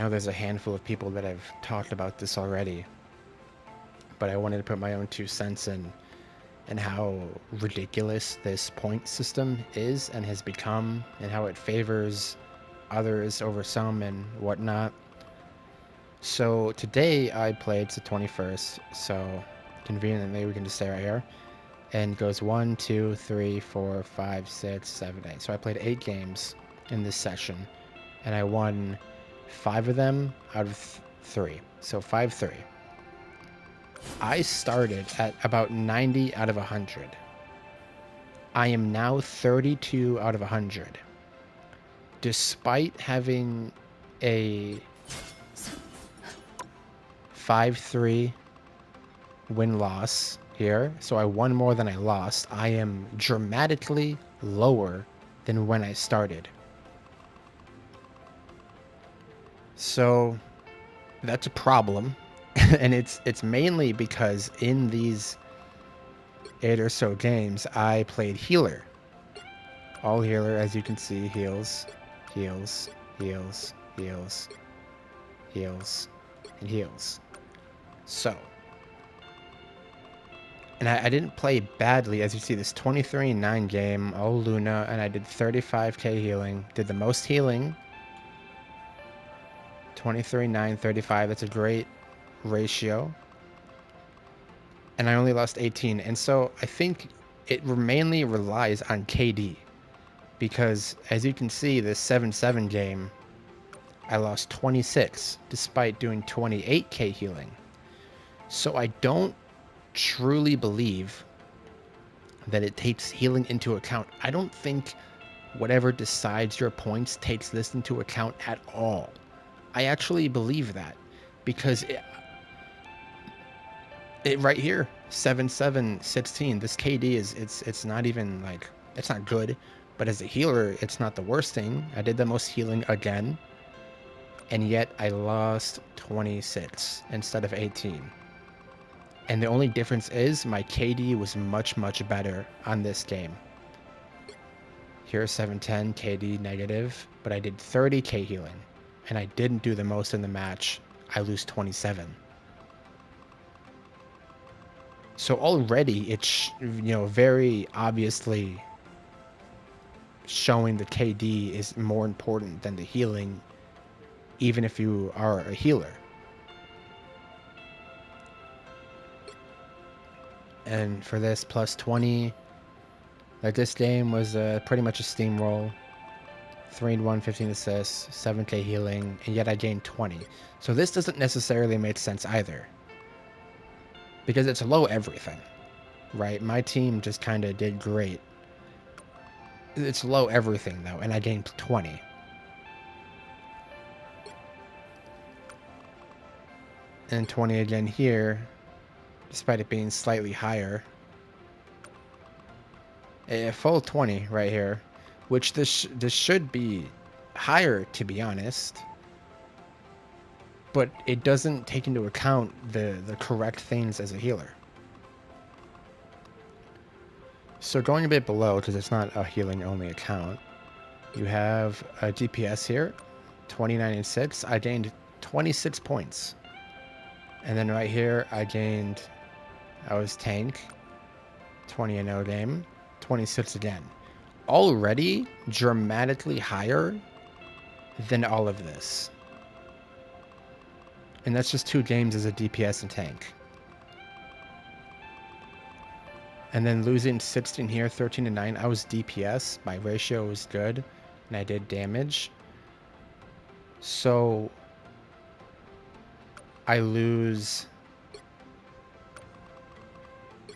I know there's a handful of people that have talked about this already, but I wanted to put my own 2 cents in and how ridiculous this point system is and has become, and how it favors others over some and whatnot. So today I played, it's the 21st, so conveniently we can just stay right here. And goes 1, 2, 3, 4, 5, 6, 7, 8. So I played 8 games in this session, and I won 5 of them out of 3. So 5-3. I started at about 90 out of 100. I am now 32 out of 100. Despite having a 5-3 win-loss here, so I won more than I lost, I am dramatically lower than when I started. So that's a problem. And it's mainly because in these 8 or so games I played healer. All healer, as you can see, heals, heals, heals, heals, heals, and heals. So, and I didn't play badly, as you see, this 23-9 game, all Luna, and I did 35k healing. Did the most healing. 23-9, 35, that's a great ratio. And I only lost 18. And so I think it mainly relies on KD. Because as you can see, this 7-7 game, I lost 26 despite doing 28k healing. So I don't truly believe that it takes healing into account. I don't think whatever decides your points takes this into account at all. I actually believe that because it right here, 7-7, 16. This KD is it's not even like, it's not good, but as a healer, it's not the worst thing. I did the most healing again, and yet I lost 26 instead of 18. And the only difference is my KD was much, much better on this game. Here, 7-10, KD negative, but I did 30k healing, and I didn't do the most in the match. I lose 27. So already it's, very obviously showing the KD is more important than the healing, even if you are a healer. And for this plus 20, like this game was pretty much a steamroll. 3-1, 15 assists, 7k healing, and yet I gained 20. So this doesn't necessarily make sense either, because it's low everything, right? My team just kind of did great. It's low everything though, and I gained 20. And 20 again here, despite it being slightly higher. A full 20 right here, which this should be higher, to be honest. But it doesn't take into account the correct things as a healer. So going a bit below, because it's not a healing only account, you have a DPS here, 29 and 6. I gained 26 points. And then right here, I was tank, 20 and 0 game, 26 again. Already dramatically higher than all of this. And that's just 2 games as a DPS and tank. And then losing 16 here, 13 and 9. I was DPS. My ratio was good, and I did damage. So I lose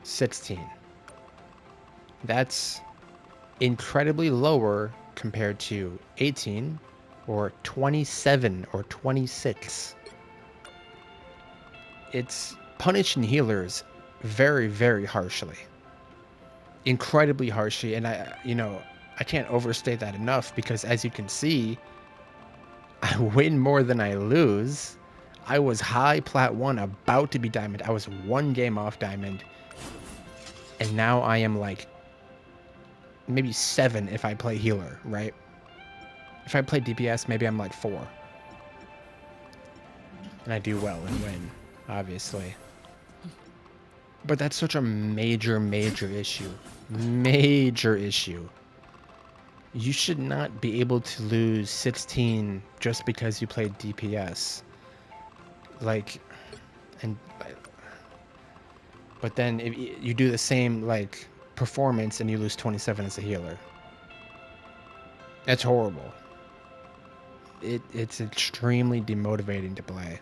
16. That's incredibly lower compared to 18 or 27 or 26. It's punishing healers very, very harshly. Incredibly harshly, and I can't overstate that enough, because as you can see, I win more than I lose. I was high plat 1, about to be diamond. I was 1 game off diamond, and now I am like maybe 7 if I play healer, right? If I play DPS, maybe I'm like 4. and I do well and win, obviously. But that's such a major, major issue. Major issue. You should not be able to lose 16 just because you played DPS. Like, and but then if you do the same like performance and you lose 27 as a healer. That's horrible. It's extremely demotivating to play.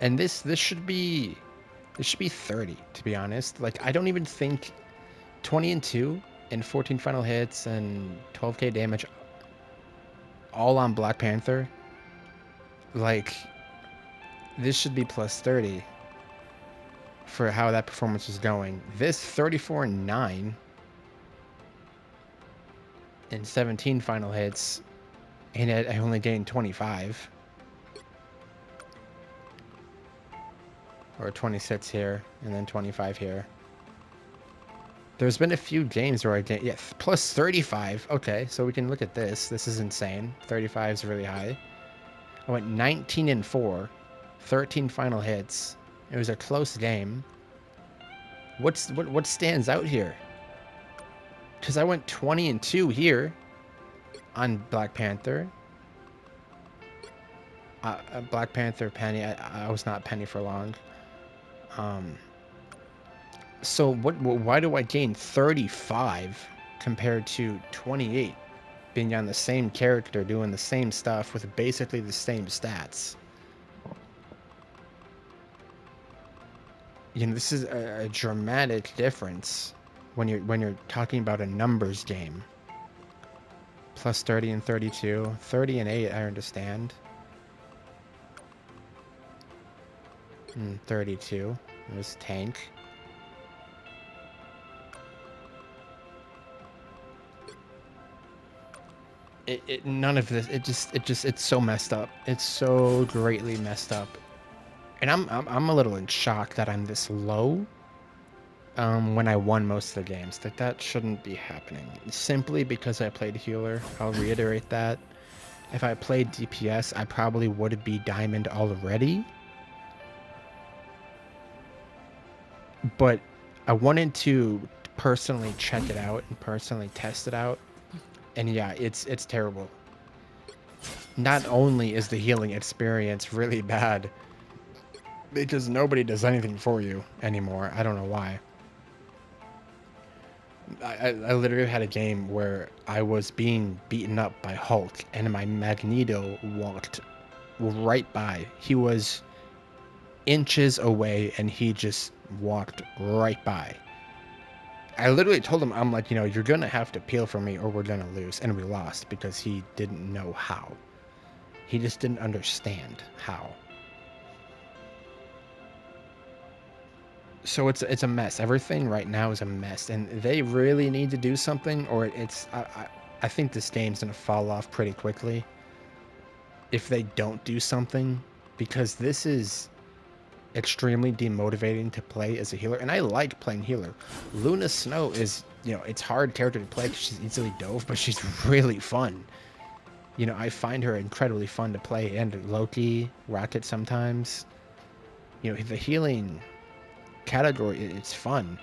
And this should be 30, to be honest. Like, I don't even think 20-2 and 14 final hits and 12k damage all on Black Panther. Like, this should be plus 30 for how that performance is going. This 34-9 and 17 final hits, and I only gained 25. Or 26 here, and then 25 here. There's been a few games where I gained, yeah, plus 35. Okay, so we can look at this. This is insane. 35 is really high. I went 19-4, 13 final hits. It was a close game. What stands out here? Because I went 20-2 here on Black Panther. Black Panther Penny. I was not Penny for long. So why do I gain 35 compared to 28 being on the same character doing the same stuff with basically the same stats? You know, this is a dramatic difference when you're talking about a numbers game. Plus 30 and 32, 30 and 8 I understand. 32 it was tank. None of this. It's so messed up. It's so greatly messed up, and I'm a little in shock that I'm this low. When I won most of the games, that shouldn't be happening. Simply because I played healer. I'll reiterate that. If I played DPS, I probably would be diamond already. But I wanted to personally check it out and personally test it out. And yeah, it's terrible. Not only is the healing experience really bad, because nobody does anything for you anymore. I don't know why. I literally had a game where I was being beaten up by Hulk, and my Magneto walked right by. He was inches away, and he just walked right by. I literally told him, I'm like, you're going to have to peel for me or we're going to lose. And we lost because he didn't know how. He just didn't understand how. So it's a mess. Everything right now is a mess. And they really need to do something, or I think this game's going to fall off pretty quickly if they don't do something, because this is extremely demotivating to play as a healer, and I like playing healer. Luna Snow is, it's hard character to play because she's easily dove, but she's really fun. I find her incredibly fun to play, and Loki, Rocket sometimes. The healing category, it's fun.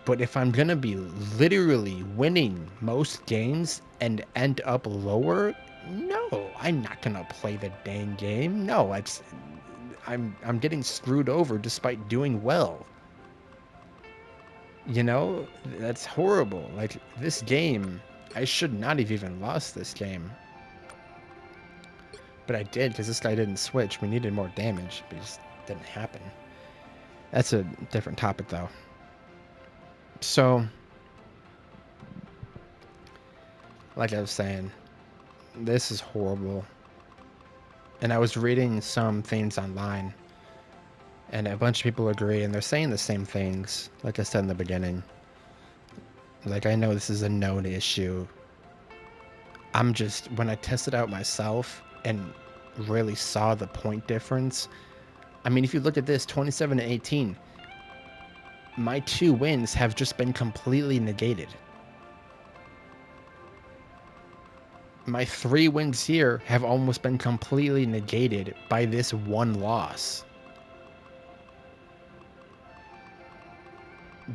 But if I'm gonna be literally winning most games and end up lower, no, I'm not gonna play the dang game. No, I'm getting screwed over despite doing well. That's horrible. Like, this game, I should not have even lost this game. But I did, because this guy didn't switch. We needed more damage, but it just didn't happen. That's a different topic, though. So, like I was saying, this is horrible. And I was reading some things online, and a bunch of people agree, and they're saying the same things, like I said in the beginning. Like, I know this is a known issue. I'm just, when I tested out myself and really saw the point difference, I mean, if you look at this, 27-18, my 2 wins have just been completely negated. my 3 wins here have almost been completely negated by this one loss.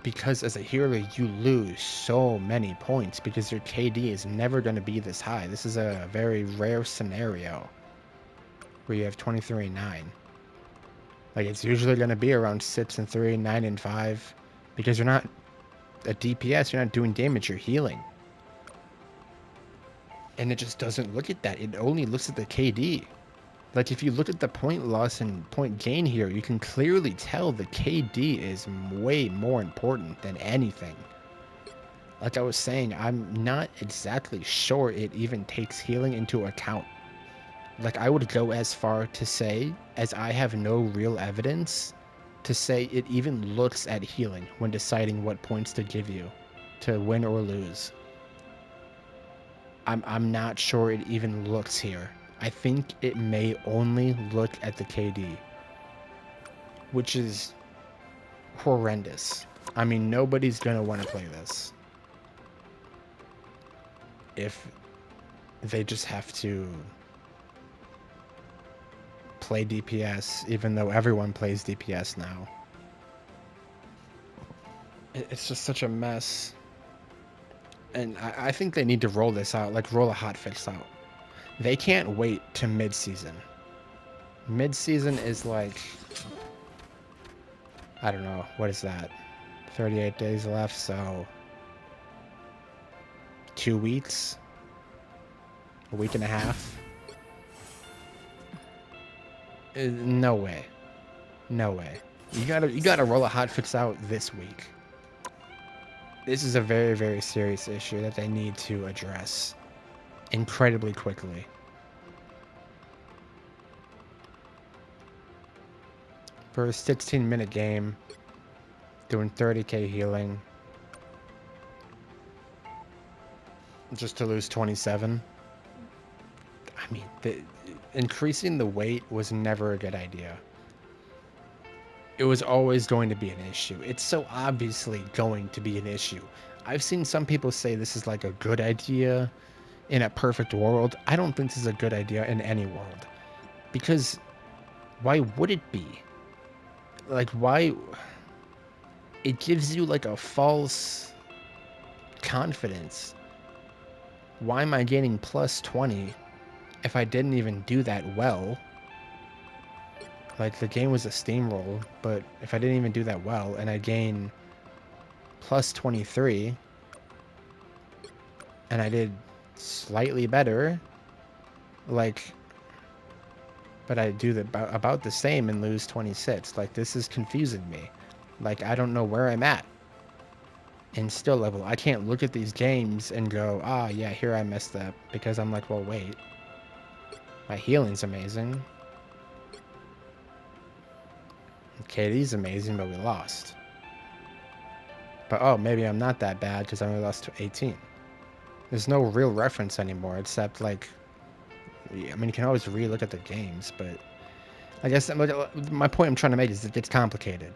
Because as a healer, you lose so many points because your KD is never going to be this high. This is a very rare scenario where you have 23 and 9. Like, it's usually going to be around 6 and 3, 9 and 5, because you're not a DPS, you're not doing damage, you're healing. And it just doesn't look at that. It only looks at the KD. Like, if you look at the point loss and point gain here, you can clearly tell the KD is way more important than anything. Like I was saying, I'm not exactly sure it even takes healing into account. Like, I would go as far to say, as I have no real evidence, to say it even looks at healing when deciding what points to give you to win or lose. I'm not sure it even looks here. I think it may only look at the KD, which is horrendous. I mean, nobody's gonna want to play this if they just have to play DPS, even though everyone plays DPS now. It's just such a mess. And I think they need to roll this out, like roll a hotfix out. They can't wait to mid-season. Mid-season is like, I don't know, what is that? 38 days left, so 2 weeks? A week and a half? No way. No way. You gotta roll a hotfix out this week. This is a very, very serious issue that they need to address incredibly quickly. For a 16-minute game, doing 30k healing, just to lose 27. I mean, increasing the weight was never a good idea. It was always going to be an issue. It's so obviously going to be an issue. I've seen some people say this is like a good idea in a perfect world. I don't think this is a good idea in any world. Because why would it be? Like, why? It gives you like a false confidence. Why am I gaining plus 20 if I didn't even do that well? Like, the game was a steamroll, but if I didn't even do that well and I gain plus 23 and I did slightly better, like, but I do about the same and lose 26. Like, this is confusing me. Like, I don't know where I'm at in skill level. I can't look at these games and go, ah, yeah, here I messed up, because I'm like, well, wait, my healing's amazing. KD's amazing, but we lost. But oh, maybe I'm not that bad because I only lost to 18. There's no real reference anymore, except like, I mean, you can always re-look at the games, but I guess my point I'm trying to make is it gets complicated.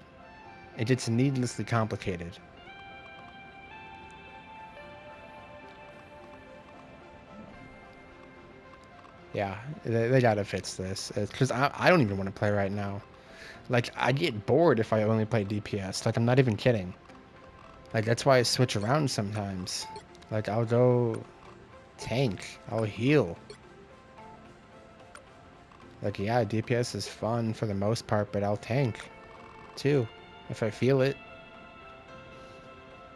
It gets needlessly complicated. Yeah, they gotta fix this. Because I don't even want to play right now. Like, I get bored if I only play DPS. Like, I'm not even kidding. Like, that's why I switch around sometimes. Like, I'll go tank. I'll heal. Like, yeah, DPS is fun for the most part, but I'll tank too if I feel it.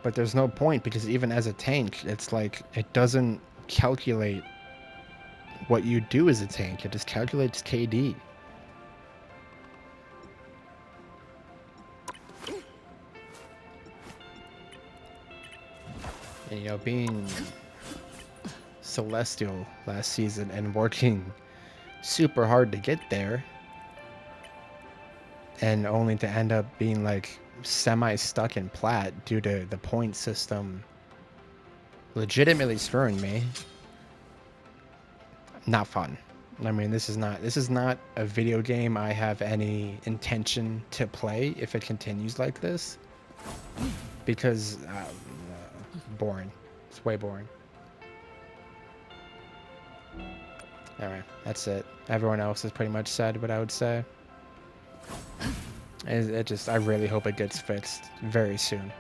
But there's no point, because even as a tank, it's like, it doesn't calculate what you do as a tank. It just calculates KD. And, you know, being Celestial last season and working super hard to get there, and only to end up being like semi-stuck in plat due to the point system legitimately screwing me. Not fun. I mean, this is not a video game I have any intention to play if it continues like this, because boring. It's way boring. Anyway, that's it. Everyone else has pretty much said what I would say. It just, I really hope it gets fixed very soon.